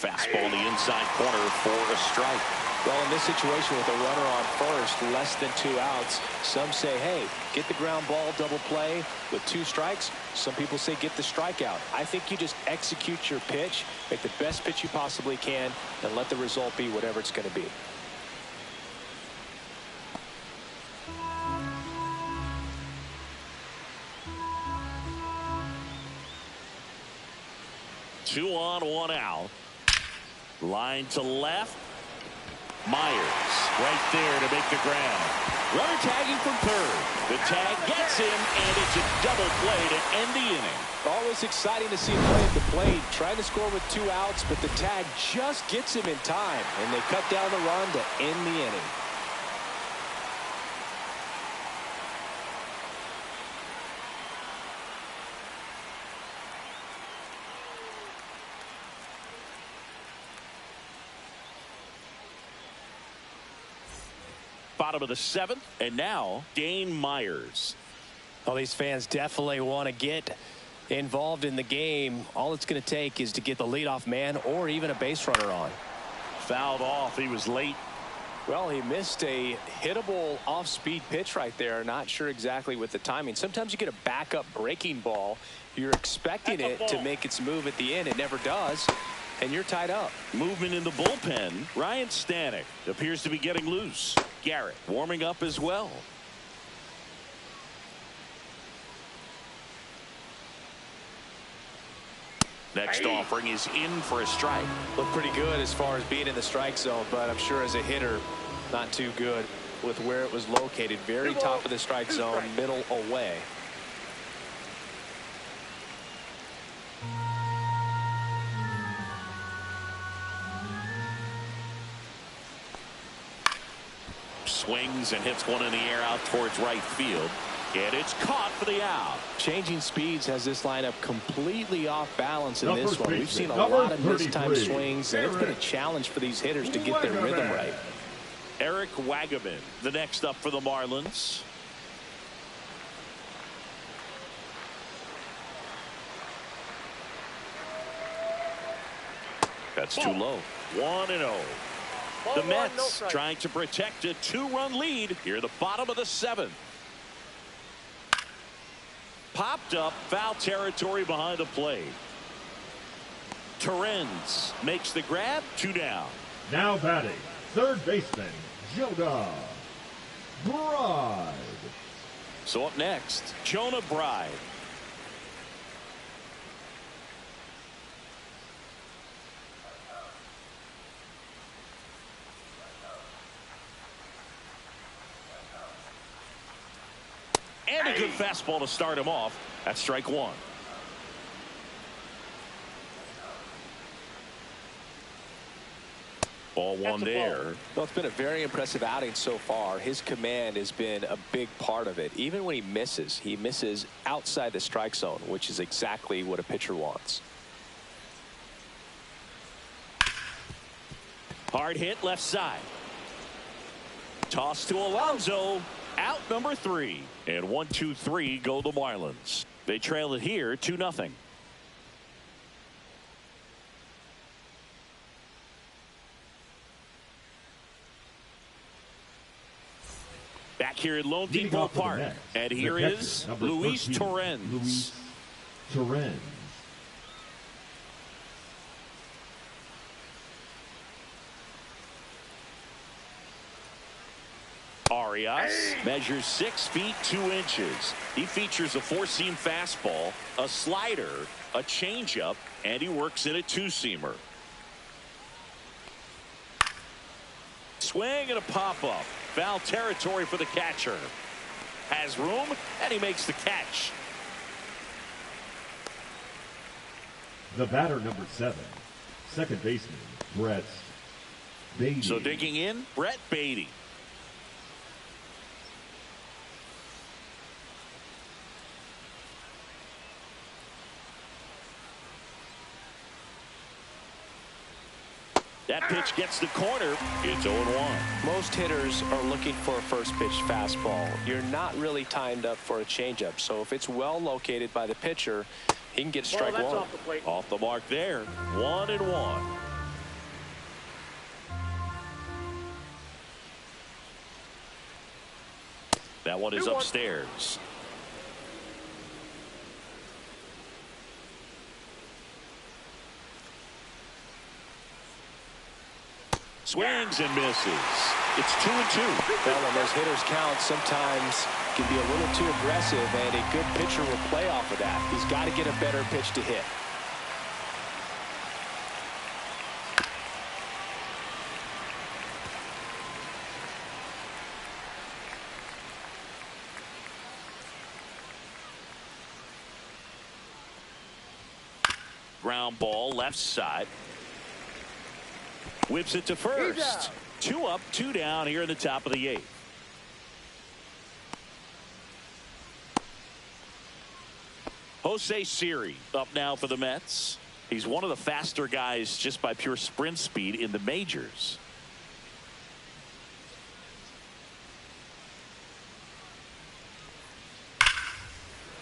Fastball in the inside corner for a strike. Well, in this situation with a runner on first, less than 2 outs, some say, hey, get the ground ball, double play with 2 strikes. Some people say get the strikeout. I think you just execute your pitch, make the best pitch you possibly can, and let the result be whatever it's going to be. Two on, 1 out. Line to left. Myers right there to make the grab. Runner tagging from third. The tag gets him, and it's a double play to end the inning. Always exciting to see him play at the plate. Trying to score with 2 outs, but the tag just gets him in time, and they cut down the run to end the inning. Bottom of the 7th, and now Dane Myers. Well, these fans definitely want to get involved in the game. All it's going to take is to get the leadoff man or even a base runner on. Fouled off. He was late. Well, he missed a hittable off-speed pitch right there. Not sure exactly with the timing. Sometimes you get a backup breaking ball. You're expecting it to make its move at the end. It never does. And you're tied up. Movement in the bullpen. Ryan Stanek appears to be getting loose. Garrett warming up as well. Next offering is in for a strike. Looked pretty good as far as being in the strike zone, but I'm sure as a hitter, not too good with where it was located. Very top of the strike zone, middle away. Swings and hits one in the air out towards right field. And it's caught for the out. Changing speeds has this lineup completely off balance in this one. We've seen a lot of mistimed swings, and it's been a challenge for these hitters to get their rhythm right. Eric Wagaman, the next up for the Marlins. That's too low. 1-0. The Mets trying to protect a 2-run lead here at the bottom of the 7th. Popped up, foul territory behind the plate. Torrens makes the grab, 2 down. Now batting, third baseman, Jonah Bride. So up next, Jonah Bride. And a good fastball to start him off. That's strike 1. Ball 1 there. Well, it's been a very impressive outing so far. His command has been a big part of it. Even when he misses outside the strike zone, which is exactly what a pitcher wants. Hard hit left side. Toss to Alonso. Out number 3. And 1-2-3 go the Marlins. They trail it here 2-0. here at Lone Depot Park. And here is Luis Torrens. Luis Torrens. Arias measures 6 feet 2 inches. He features a 4-seam fastball, a slider, a changeup, and he works in a 2-seamer. Swing and a pop-up. Foul territory for the catcher. Has room, and he makes the catch. The batter, number 7, second baseman, Brett Beatty. So digging in, Brett Beatty. That pitch gets the corner. It's 0-1. Most hitters are looking for a first pitch fastball. You're not really timed up for a changeup. So if it's well located by the pitcher, he can get strike one. Off the plate. Off the mark there. 1-1. That one is upstairs. Swings and misses. It's 2-2. Well, when those hitters count, sometimes can be a little too aggressive, and a good pitcher will play off of that. He's got to get a better pitch to hit. Ground ball left side. Whips it to first. 2 up, 2 down here in the top of the 8th. Jose Siri up now for the Mets. He's one of the faster guys just by pure sprint speed in the majors.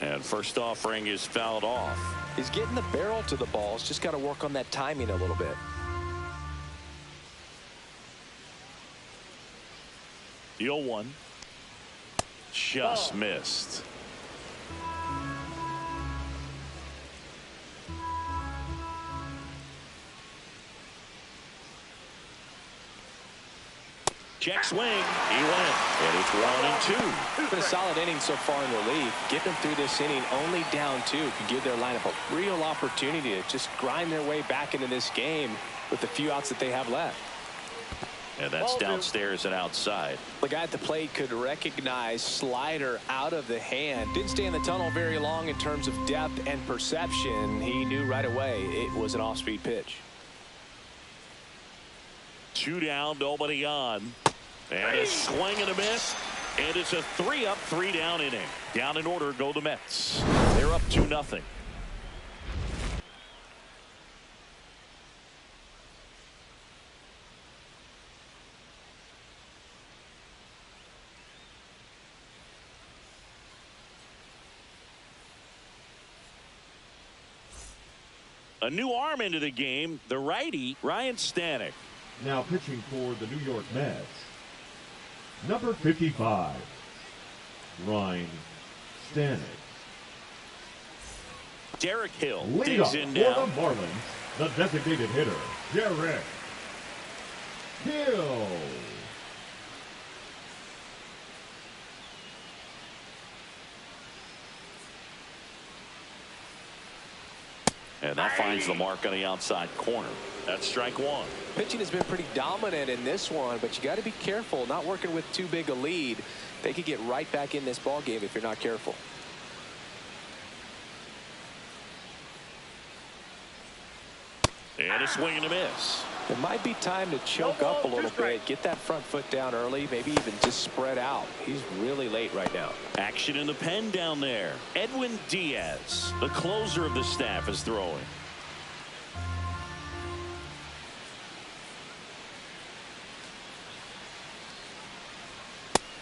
And first offering is fouled off. He's getting the barrel to the balls. Just got to work on that timing a little bit. The 0-1 just missed. Check swing. He went. And it's 1-2. It's been a solid inning so far in relief. Get them through this inning only down 2 can give their lineup a real opportunity to just grind their way back into this game with the few outs that they have left. And that's downstairs and outside. The guy at the plate could recognize slider out of the hand. Didn't stay in the tunnel very long in terms of depth and perception. He knew right away it was an off-speed pitch. 2 down, nobody on. And a swing and a miss. And it's a 3 up, 3 down inning. Down in order go the Mets. They're up 2-0. A new arm into the game, the righty, Ryan Stanek. Now pitching for the New York Mets, number 55, Ryan Stanek. Derek Hill Lead off digs in for now. the Marlins, the designated hitter, Derek Hill. And that finds the mark on the outside corner. That's strike 1. Pitching has been pretty dominant in this one, but you got to be careful not working with too big a lead. They could get right back in this ball game if you're not careful. And a swing and a miss. It might be time to choke up a little bit, get that front foot down early, maybe even just spread out. He's really late right now. Action in the pen down there. Edwin Diaz, the closer of the staff, is throwing.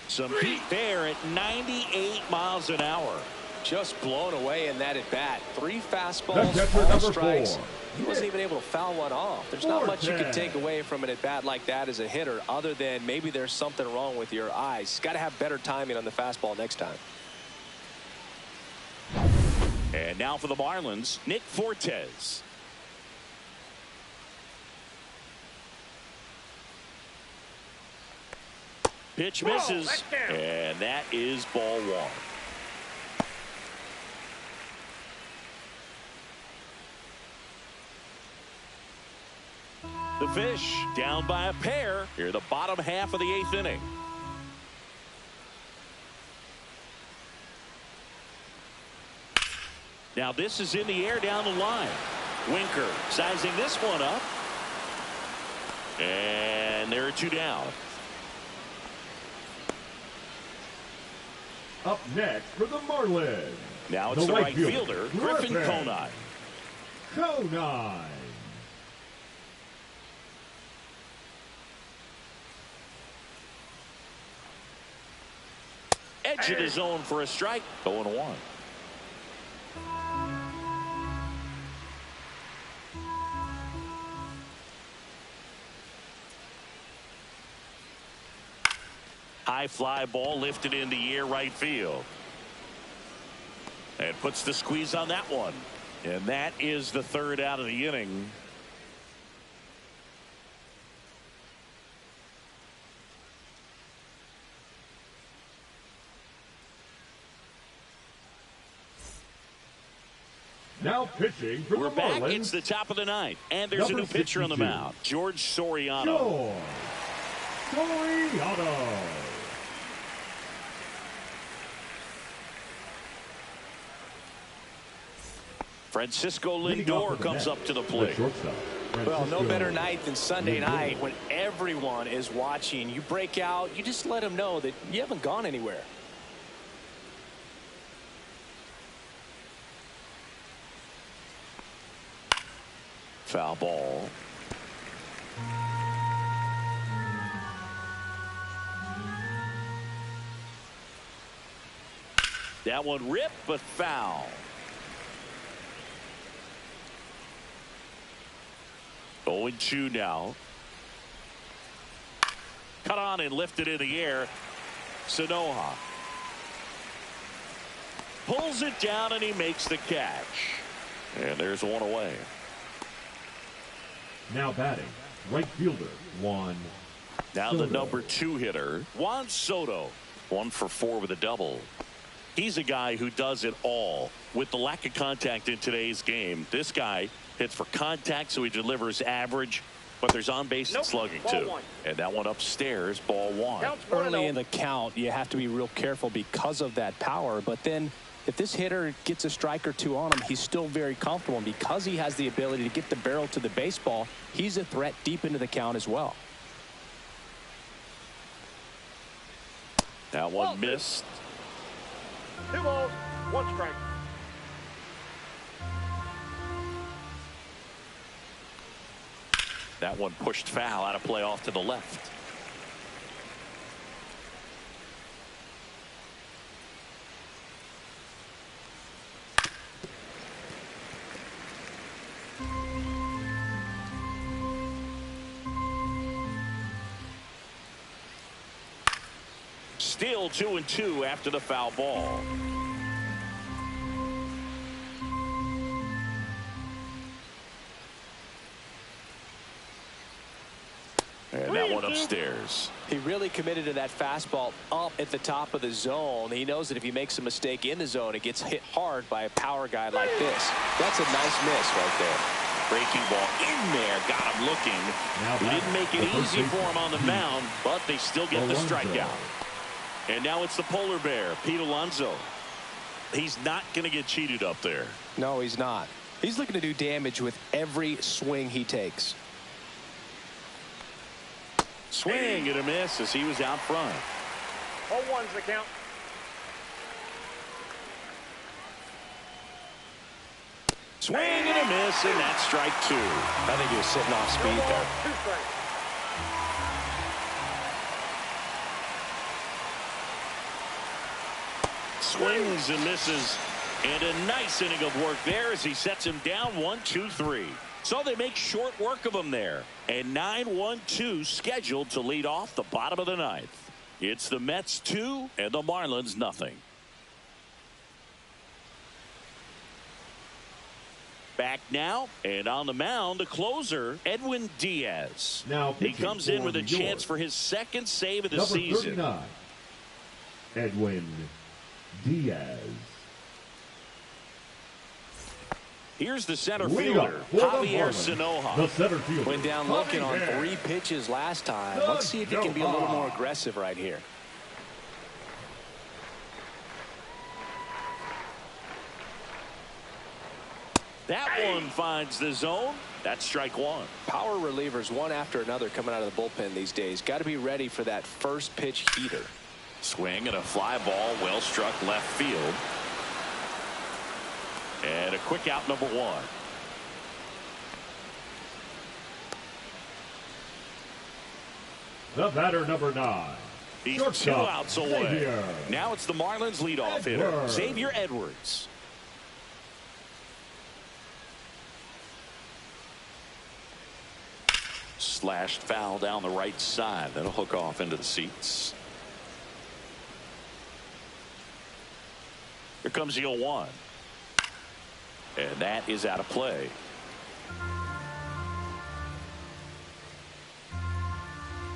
Some heat there at 98 miles an hour. Just blown away in that at bat. 3 fastballs, all strikes. He wasn't even able to foul one off. There's not much you can take away from an at bat like that as a hitter, other than maybe there's something wrong with your eyes. Got to have better timing on the fastball next time. And now for the Marlins, Nick Fortes. Pitch misses, and that is ball 1. The Fish down by a pair here, the bottom half of the 8th inning. Now this is in the air down the line. Winker sizing this one up. And there are 2 down. Up next for the Marlins. Now it's the right fielder, Griffin Conine. Conine. Edge of the zone for a strike. 0-1. High fly ball lifted in the air right field. And puts the squeeze on that one. And that is the 3rd out of the inning. Now pitching for We're the back. Marlins. It's the top of the 9th. And there's a new pitcher on the mound. George Soriano. Soriano. Francisco Lindor comes up to the plate. Well, no better night than Sunday night when everyone is watching. You break out, you just let them know that you haven't gone anywhere. Foul ball. That one ripped, but foul. 0-2 now. Cut on and lifted in the air. Sanoha pulls it down and he makes the catch. And there's one away. Now batting, right fielder, Juan Now Soto. the number 2 hitter, Juan Soto. 1 for 4 with a double. He's a guy who does it all. With the lack of contact in today's game, this guy hits for contact, so he delivers average, but there's on-base and slugging too. And that one upstairs, ball 1. Early in the count, you have to be real careful because of that power. But then if this hitter gets a strike or 2 on him, he's still very comfortable. And because he has the ability to get the barrel to the baseball, he's a threat deep into the count as well. That one missed. 2 balls, 1 strike. That one pushed foul out of play off to the left. Still 2-2 after the foul ball. And that one upstairs. He really committed to that fastball up at the top of the zone. He knows that if he makes a mistake in the zone, it gets hit hard by a power guy like this. That's a nice miss right there. Breaking ball in there, got him looking. He didn't make it easy for him on the mound, but they still get the strikeout. And now it's the polar bear, Pete Alonso. He's not going to get cheated up there. No, he's not. He's looking to do damage with every swing he takes. Swing and a miss as he was out front. 0-1's the count. Swing and a miss, and that's strike 2. I think he was sitting off speed there. 2 strikes. Swings and misses And a nice inning of work there as he sets him down 1-2-3. So they make short work of him there. And 9-1-2 scheduled to lead off the bottom of the ninth. It's the Mets 2 and the Marlins nothing. Back now, and on the mound, the closer, Edwin Diaz. Now he comes in with a chance for his second save of the season. 39, Edwin Diaz. Here's the center fielder, Javier Sanoja. The center fielder went down looking on 3 pitches last time. Let's see if he can be a little more aggressive right here. That one finds the zone. That's strike one. Power relievers one after another coming out of the bullpen these days. Got to be ready for that first pitch heater. Swing and a fly ball, well struck left field. And a quick out, number 1. The batter, number 9. He's 2 outs away. Xavier. Now it's the Marlins leadoff hitter, Xavier Edwards. Slashed foul down the right side. That'll hook off into the seats. Here comes the 0-1. And that is out of play.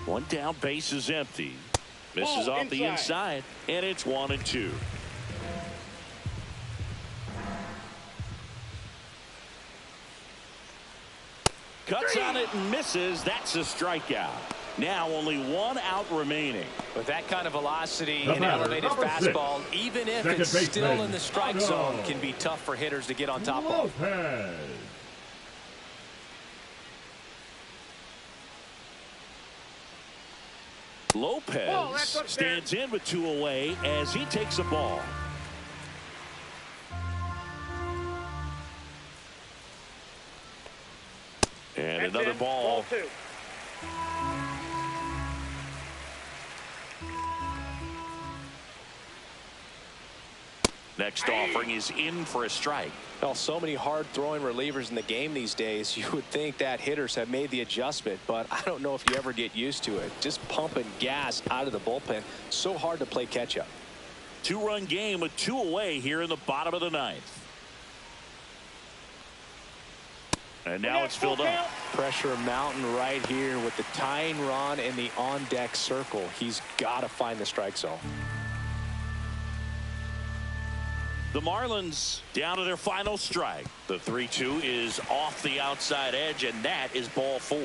One down, base is empty. Misses off the inside, and it's 1-2. Cuts on it and misses. That's a strikeout. Now only 1 out remaining. With that kind of velocity and elevated fastball, even if it's still in the strike zone, can be tough for hitters to get on top of. Lopez stands in with 2 away as he takes a ball. And another ball. Next offering is in for a strike. Well, so many hard-throwing relievers in the game these days, you would think that hitters have made the adjustment, but I don't know if you ever get used to it. Just pumping gas out of the bullpen. So hard to play catch-up. 2-run game with 2 away here in the bottom of the ninth. And now it's filled up. Pressure mountain right here with the tying run in the on-deck circle. He's got to find the strike zone. The Marlins down to their final strike. The 3-2 is off the outside edge, and that is ball 4.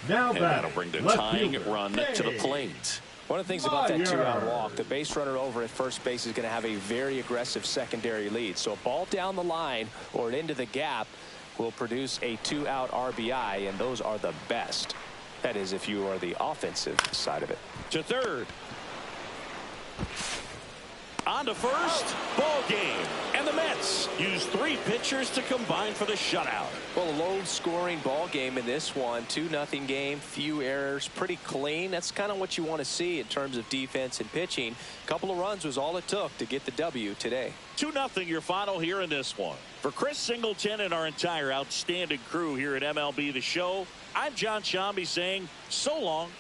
Now and that'll bring the tying run to the plate. One of the things about that 2-out walk, the base runner over at first base is going to have a very aggressive secondary lead. So a ball down the line or into the gap will produce a 2-out RBI, and those are the best. That is, if you are the offensive side of it. To third. On to first. Ball game. And the Mets use 3 pitchers to combine for the shutout. Well, a low-scoring ball game in this one. 2-0 game. Few errors. Pretty clean. That's kind of what you want to see in terms of defense and pitching. A couple of runs was all it took to get the W today. 2-0 your final here in this one. For Chris Singleton and our entire outstanding crew here at MLB The Show, I'm John Shambi saying so long.